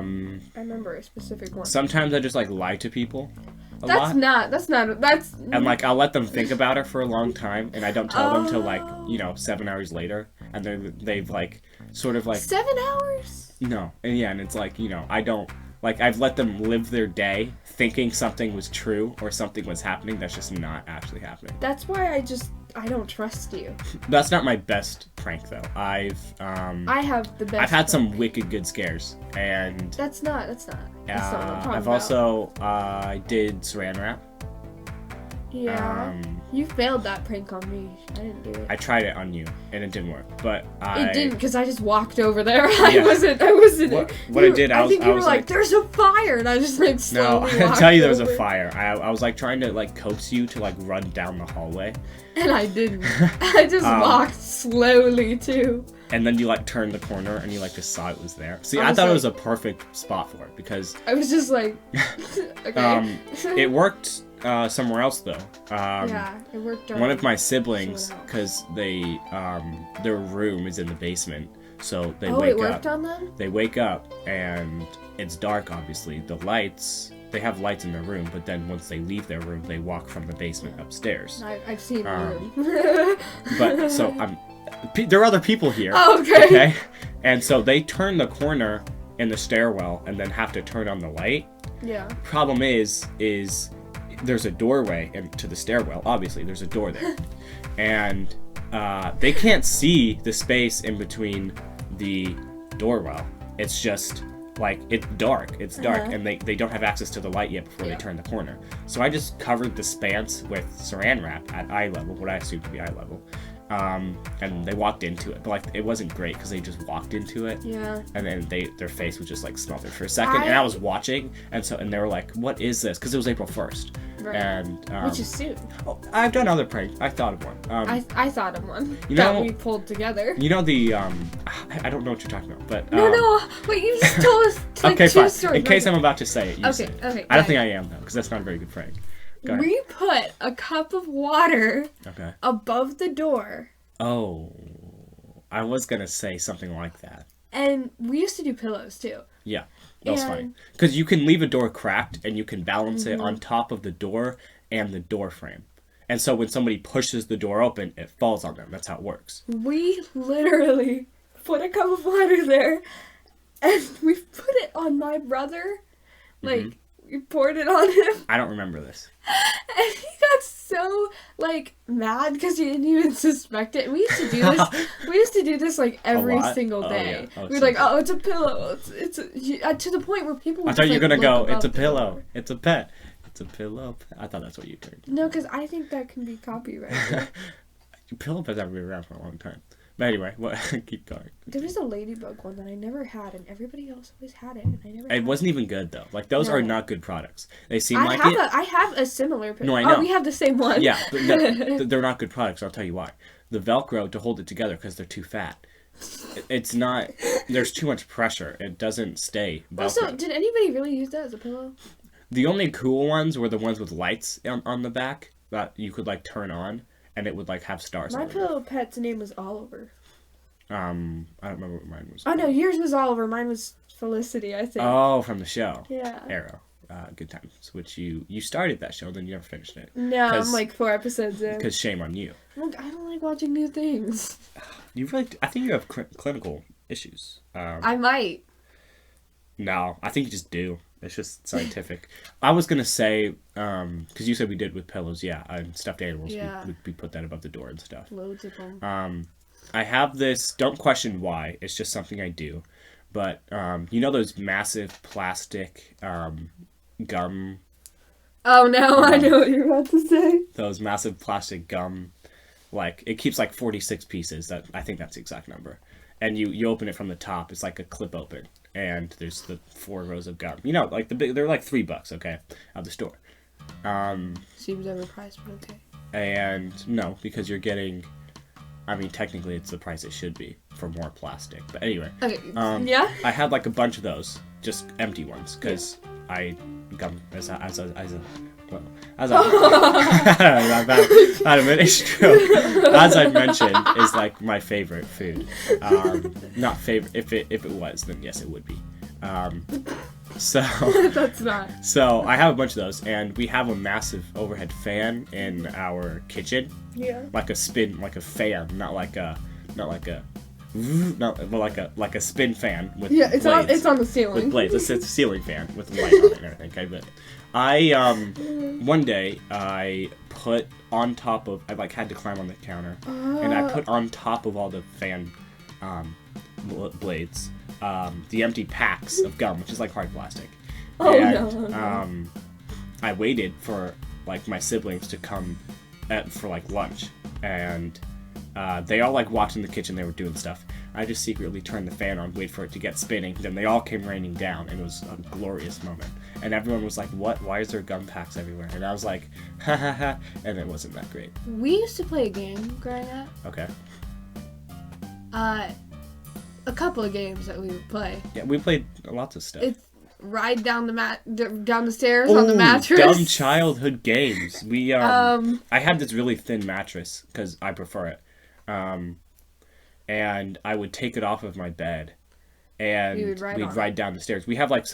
[SPEAKER 1] remember a specific one.
[SPEAKER 2] Sometimes I just like lie to people a lot.
[SPEAKER 1] And
[SPEAKER 2] like I'll let them think about it for a long time, and I don't tell them till like 7 hours later, and they've like sort of like
[SPEAKER 1] 7 hours.
[SPEAKER 2] No, and it's like I don't. Like, I've let them live their day thinking something was true or something was happening that's just not actually happening.
[SPEAKER 1] That's why I don't trust you.
[SPEAKER 2] That's not my best prank, though. I
[SPEAKER 1] have the best.
[SPEAKER 2] I've had some wicked good scares, and...
[SPEAKER 1] That's not what I'm talking
[SPEAKER 2] I've
[SPEAKER 1] about.
[SPEAKER 2] also, I did saran wrap.
[SPEAKER 1] Yeah. You failed that prank on me. I didn't do it.
[SPEAKER 2] I tried it on you, and it didn't work. But
[SPEAKER 1] It didn't, because I just walked over there.
[SPEAKER 2] Yeah.
[SPEAKER 1] I wasn't.
[SPEAKER 2] What I did,
[SPEAKER 1] I think you were like, there's a fire, and I just like slowly
[SPEAKER 2] No, I tell you there was
[SPEAKER 1] over.
[SPEAKER 2] a fire. I was like trying to like coax you to like run down the hallway.
[SPEAKER 1] And I didn't. I just walked slowly too.
[SPEAKER 2] And then you like turned the corner and you like just saw it was there. See, I thought it was a perfect spot for it because
[SPEAKER 1] I was just like, okay.
[SPEAKER 2] It worked somewhere else though.
[SPEAKER 1] Yeah, it worked.
[SPEAKER 2] One of my siblings, because they their room is in the basement, so they wake
[SPEAKER 1] it worked
[SPEAKER 2] up.
[SPEAKER 1] On them?
[SPEAKER 2] They wake up and it's dark. Obviously, they have lights in their room, but then once they leave their room, they walk from the basement upstairs.
[SPEAKER 1] I've seen the room.
[SPEAKER 2] But so there are other people here.
[SPEAKER 1] Oh, okay.
[SPEAKER 2] And so they turn the corner in the stairwell and then have to turn on the light.
[SPEAKER 1] Yeah.
[SPEAKER 2] Problem is there's a doorway into the stairwell. Obviously, there's a door there. And they can't see the space in between the doorwell. It's just like it's dark. And they don't have access to the light yet before they turn the corner. So I just covered the spans with saran wrap at eye level, what I assume to be eye level. And they walked into it, but like it wasn't great because they just walked into it.
[SPEAKER 1] Yeah. And
[SPEAKER 2] then their face was just like smeltered for a second, and I was watching, and they were like, "What is this?" Because it was April 1st.
[SPEAKER 1] Right.
[SPEAKER 2] And
[SPEAKER 1] which is soon.
[SPEAKER 2] Oh, I've done other pranks. I thought of one.
[SPEAKER 1] I thought of one that we pulled together.
[SPEAKER 2] You know the I don't know what you're talking about, but
[SPEAKER 1] no. Wait, you just told us like
[SPEAKER 2] okay,
[SPEAKER 1] two
[SPEAKER 2] fine.
[SPEAKER 1] stories.
[SPEAKER 2] In case I'm about to say it, you say it.
[SPEAKER 1] Okay.
[SPEAKER 2] I don't think I am though, because that's not a very good prank.
[SPEAKER 1] We put a cup of water above the door.
[SPEAKER 2] Oh, I was gonna say something like that.
[SPEAKER 1] And we used to do pillows too.
[SPEAKER 2] Yeah, that was funny. Because you can leave a door cracked and you can balance it on top of the door and the door frame. And so when somebody pushes the door open, it falls on them. That's how it works.
[SPEAKER 1] We literally put a cup of water there, and we put it on my brother. Like, we poured it on him.
[SPEAKER 2] I don't remember this.
[SPEAKER 1] And he got so, like, mad because he didn't even suspect it. And we used to do this. We used to do this, like, every single day.
[SPEAKER 2] Yeah.
[SPEAKER 1] We were like, oh, it's a pillow. It's to the point where people would
[SPEAKER 2] I thought you were
[SPEAKER 1] like,
[SPEAKER 2] going to go,
[SPEAKER 1] look
[SPEAKER 2] it's a
[SPEAKER 1] above the
[SPEAKER 2] pillow.
[SPEAKER 1] door.
[SPEAKER 2] It's a pet. It's a pillow. I thought that's what you turned.
[SPEAKER 1] No, because I think that can be copyrighted.
[SPEAKER 2] Pillow pets haven't been around for a long time. But anyway, keep going.
[SPEAKER 1] There was a ladybug one that I never had, and everybody else always had it, and I never.
[SPEAKER 2] It wasn't even good though. Like those are not good products. They seem like it.
[SPEAKER 1] I have a similar.
[SPEAKER 2] No, I know.
[SPEAKER 1] Oh, we have the same one.
[SPEAKER 2] Yeah, but no, they're not good products. I'll tell you why. The Velcro to hold it together because they're too fat. It's not. There's too much pressure. It doesn't stay Velcro.
[SPEAKER 1] Also, did anybody really use that as a pillow?
[SPEAKER 2] The only cool ones were the ones with lights on the back that you could like turn on, and it would like have stars.
[SPEAKER 1] My
[SPEAKER 2] on it.
[SPEAKER 1] pillow pet's name was Oliver.
[SPEAKER 2] I don't remember what mine was.
[SPEAKER 1] Oh no, yours was Oliver. Mine was Felicity, I think.
[SPEAKER 2] Oh, from the show.
[SPEAKER 1] Yeah.
[SPEAKER 2] Arrow. Good times. Which you started that show, then you never finished it.
[SPEAKER 1] No, I'm like 4 episodes in.
[SPEAKER 2] Because shame on you.
[SPEAKER 1] Look, I don't like watching new things.
[SPEAKER 2] You really? I think you have clinical issues.
[SPEAKER 1] I might.
[SPEAKER 2] No, I think you just do. It's just scientific. I was gonna say, because you said we did with pillows, yeah, and stuffed animals.
[SPEAKER 1] Yeah.
[SPEAKER 2] We put that above the door and stuff.
[SPEAKER 1] Loads of them.
[SPEAKER 2] I have this. Don't question why. It's just something I do. But you know those massive plastic gum.
[SPEAKER 1] Oh no, I know what you're about to say.
[SPEAKER 2] Those massive plastic gum, like it keeps like 46 pieces. I think that's the exact number. And you open it from the top. It's like a clip open, and there's the 4 rows of gum. You know, like they're like $3, okay, at the store.
[SPEAKER 1] Seems overpriced, but okay.
[SPEAKER 2] And no, because you're getting. I mean, technically, it's the price it should be for more plastic. But anyway,
[SPEAKER 1] Okay. Yeah.
[SPEAKER 2] I had like a bunch of those, just empty ones, because I gum as I it's true. As I mentioned, is like my favorite food. Not favorite. If it was, then yes, it would be. So
[SPEAKER 1] That's not.
[SPEAKER 2] So I have a bunch of those, and we have a massive overhead fan in our kitchen.
[SPEAKER 1] Yeah.
[SPEAKER 2] Like a fan, not like a like a spin fan with blades.
[SPEAKER 1] It's on the ceiling.
[SPEAKER 2] With blades. It's a ceiling fan with light on it and everything. Okay, but I one day I put on top of I had to climb on the counter and I put on top of all the fan blades the empty packs of gum, which is like hard plastic. And I waited for like my siblings to come for like lunch, and they all like watched in the kitchen. They were doing stuff. I just secretly turned the fan on, wait for it to get spinning. Then they all came raining down, and it was a glorious moment. And everyone was like, "What? Why is there gum packs everywhere?" And I was like, "Ha ha ha!" And it wasn't that great.
[SPEAKER 1] We used to play a game growing up.
[SPEAKER 2] Okay.
[SPEAKER 1] A couple of games that we would play.
[SPEAKER 2] Yeah, we played lots of stuff.
[SPEAKER 1] It's ride down the stairs on the mattress.
[SPEAKER 2] Dumb childhood games. We I had this really thin mattress because I prefer it. And I would take it off of my bed, and we'd ride down the stairs. We have like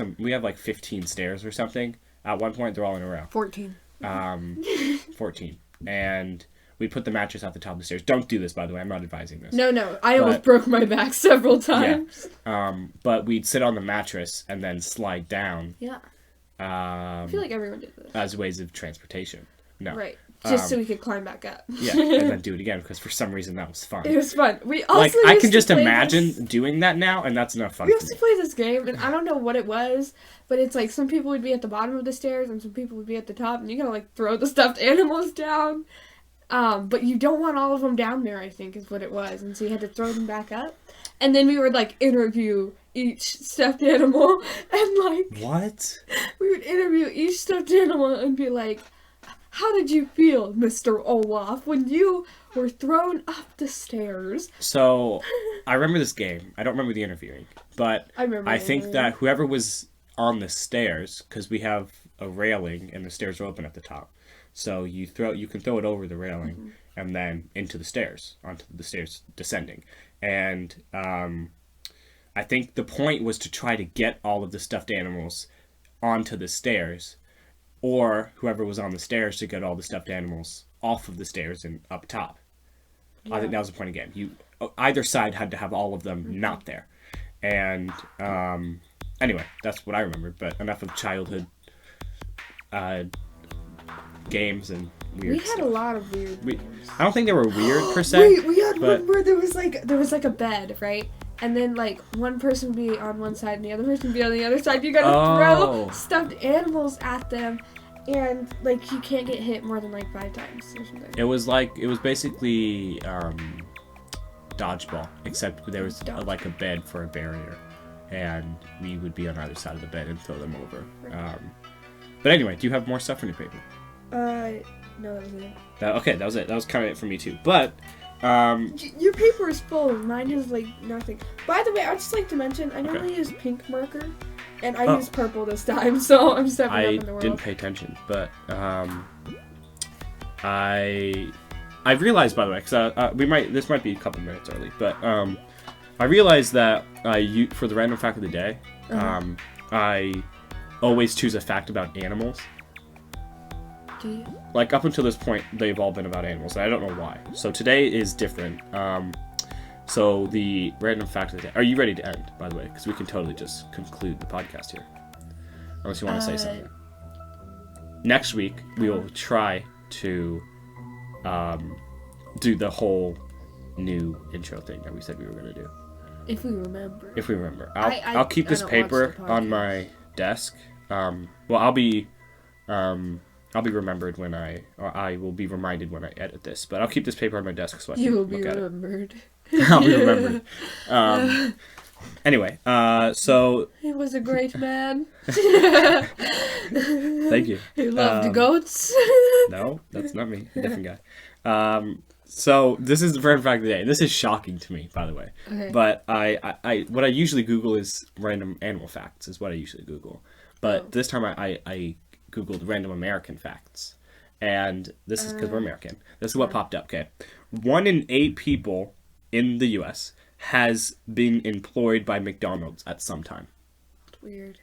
[SPEAKER 2] 15 stairs or something. At one point, they're all in a row.
[SPEAKER 1] 14.
[SPEAKER 2] 14. And we put the mattress at the top of the stairs. Don't do this, by the way. I'm not advising this.
[SPEAKER 1] No. I almost broke my back several times.
[SPEAKER 2] Yeah. But we'd sit on the mattress and then slide down.
[SPEAKER 1] Yeah. I feel like everyone did this.
[SPEAKER 2] As ways of transportation. No.
[SPEAKER 1] Right. Just so we could climb back up.
[SPEAKER 2] Yeah, and then do it again, because for some reason that was fun.
[SPEAKER 1] It was fun. We also
[SPEAKER 2] I can just imagine doing that now, and that's enough fun.
[SPEAKER 1] We used to play this game, and I don't know what it was, but it's like some people would be at the bottom of the stairs, and some people would be at the top, and you gotta like throw the stuffed animals down. But you don't want all of them down there, I think, is what it was. And so you had to throw them back up. And then we would, like, interview each stuffed animal. And, like...
[SPEAKER 2] What?
[SPEAKER 1] We would interview each stuffed animal and be like, how did you feel, Mr. Olaf, when you were thrown up the stairs?
[SPEAKER 2] So, I remember this game. I don't remember the interviewing. But I think that whoever was on the stairs, because we have a railing and the stairs are open at the top. So you can throw it over the railing and then into the stairs, onto the stairs descending. And I think the point was to try to get all of the stuffed animals onto the stairs or whoever was on the stairs to get all the stuffed animals off of the stairs and up top. I think that was the point of the game. Either side had to have all of them not there. And anyway, that's what I remembered. But enough of childhood games and weird
[SPEAKER 1] We had
[SPEAKER 2] stuff.
[SPEAKER 1] a lot of weird games.
[SPEAKER 2] I don't think they were weird per se.
[SPEAKER 1] Wait, we had one where there was like a bed, right? And then like one person would be on one side and the other person would be on the other side. You gotta throw stuffed animals at them, and like you can't get hit more than like 5 times or something.
[SPEAKER 2] It was basically dodgeball, except there was like a bed for a barrier, and we would be on either side of the bed and throw them over.
[SPEAKER 1] Right.
[SPEAKER 2] But anyway, do you have more stuff in your paper?
[SPEAKER 1] No, that was it.
[SPEAKER 2] That was it. That was kind of it for me too. But
[SPEAKER 1] your paper is full. Mine is like nothing. By the way, I'd just like to mention I normally use pink marker, and I used purple this time, so I'm stepping up in the world.
[SPEAKER 2] I didn't pay attention, but I realized, by the way, because this might be a couple minutes early, but I realized that for the random fact of the day, I always choose a fact about animals.
[SPEAKER 1] Do you?
[SPEAKER 2] Like, up until this point, they've all been about animals, and I don't know why. So today is different. So the random fact of the day. Are you ready to end, by the way? Because we can totally just conclude the podcast here. Unless you want to say something. Next week, we will try to do the whole new intro thing that we said we were going to do.
[SPEAKER 1] If we remember.
[SPEAKER 2] If we remember. I'll keep this paper on my desk. I'll be remembered when I will be reminded when I edit this. But I'll keep this paper on my desk so I can
[SPEAKER 1] You will be
[SPEAKER 2] look at
[SPEAKER 1] remembered.
[SPEAKER 2] I'll be remembered. Anyway, so...
[SPEAKER 1] He was a great man.
[SPEAKER 2] Thank you.
[SPEAKER 1] He loved goats.
[SPEAKER 2] No, that's not me. A different guy. So this is the random fact of the day. This is shocking to me, by the way.
[SPEAKER 1] Okay.
[SPEAKER 2] But what I usually Google is random animal facts, is what I usually Google. But this time I Googled random American facts. And this is because we're American. This is what popped up, okay? 1 in 8 people in the U.S. has been employed by McDonald's at some time.
[SPEAKER 1] Weird.